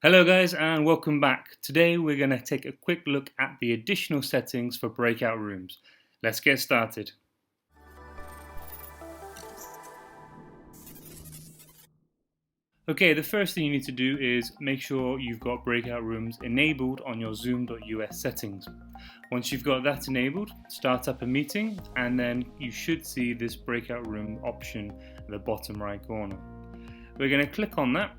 Hello guys and welcome back. Today we're going to take a quick look at the additional settings for breakout rooms. Let's get started. Okay, the first thing you need to do is make sure you've got breakout rooms enabled on your Zoom.us settings. Once you've got that enabled, start up a meeting and then you should see this breakout room option at the bottom right corner. We're going to click on that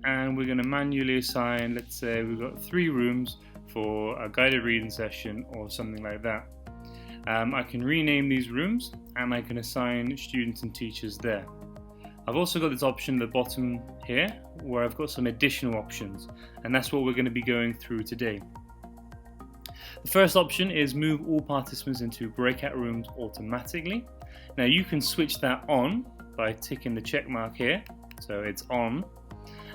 and we're going to manually assign, let's say we've got 3 rooms for a guided reading session or something like that. I can rename these rooms and I can assign students and teachers there. I've also got this option at the bottom here where I've got some additional options, and that's what we're going to be going through today. The first option is move all participants into breakout rooms automatically. Now you can switch that on by ticking the check mark here, so it's on.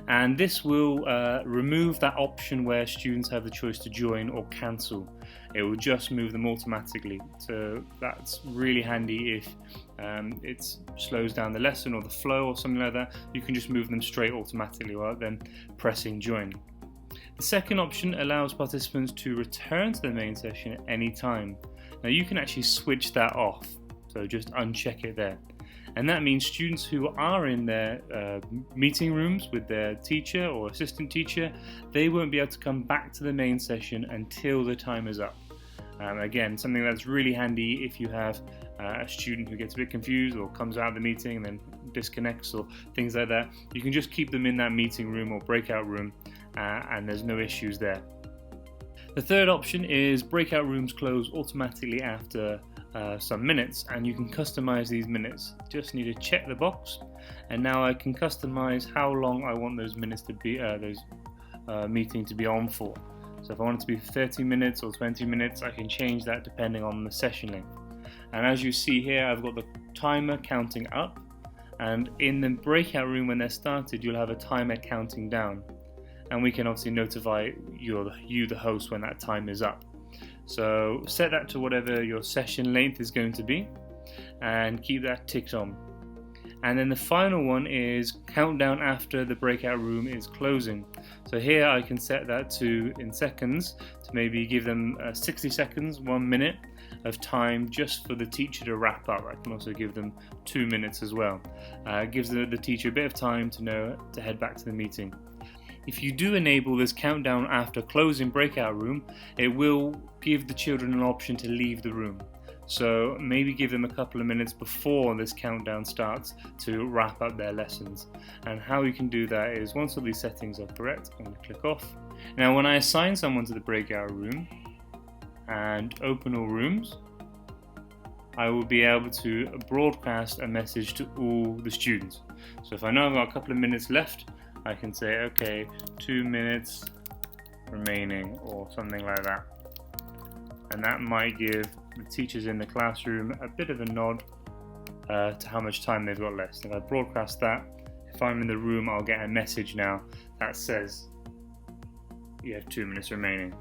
And this will remove that option where students have the choice to join or cancel. It will just move them automatically. So that's really handy if it slows down the lesson or the flow or something like that. You can just move them straight automatically rather than pressing join. The second option allows participants to return to the main session at any time. Now you can actually switch that off, so just uncheck it there. And that means students who are in their meeting rooms with their teacher or assistant teacher, they won't be able to come back to the main session until the time is up. Again, something that's really handy if you have a student who gets a bit confused or comes out of the meeting and then disconnects or things like that. You can just keep them in that meeting room or breakout room and there's no issues there. The third option is breakout rooms close automatically after some minutes, and you can customize these minutes. Just need to check the box, and now I can customize how long I want those minutes to be, meeting to be on for. So if I want it to be 30 minutes or 20 minutes, I can change that depending on the session length. And as you see here, I've got the timer counting up, and in the breakout room when they're started, you'll have a timer counting down. And we can obviously notify you, the host, when that time is up. So set that to whatever your session length is going to be and keep that ticked on. And then the final one is countdown after the breakout room is closing. So here I can set that to in seconds to maybe give them 60 seconds, 1 minute of time just for the teacher to wrap up. I can also give them 2 minutes as well. It gives the teacher a bit of time to know to head back to the meeting. If you do enable this countdown after closing breakout room, it will give the children an option to leave the room. So maybe give them a couple of minutes before this countdown starts to wrap up their lessons. And how you can do that is once all these settings are correct, I'm going to click off. Now when I assign someone to the breakout room and open all rooms, I will be able to broadcast a message to all the students. So if I know I've got a couple of minutes left, I can say, okay, 2 minutes remaining or something like that. And that might give the teachers in the classroom a bit of a nod to how much time they've got left. If I broadcast that, if I'm in the room, I'll get a message now that says you have 2 minutes remaining.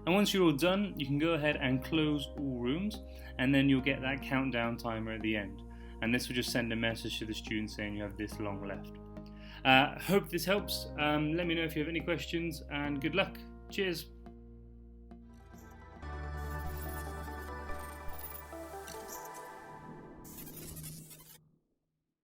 And once you're all done, you can go ahead and close all rooms, and then you'll get that countdown timer at the end. And this will just send a message to the students saying you have this long left. Hope this helps. Let me know if you have any questions, and good luck. Cheers.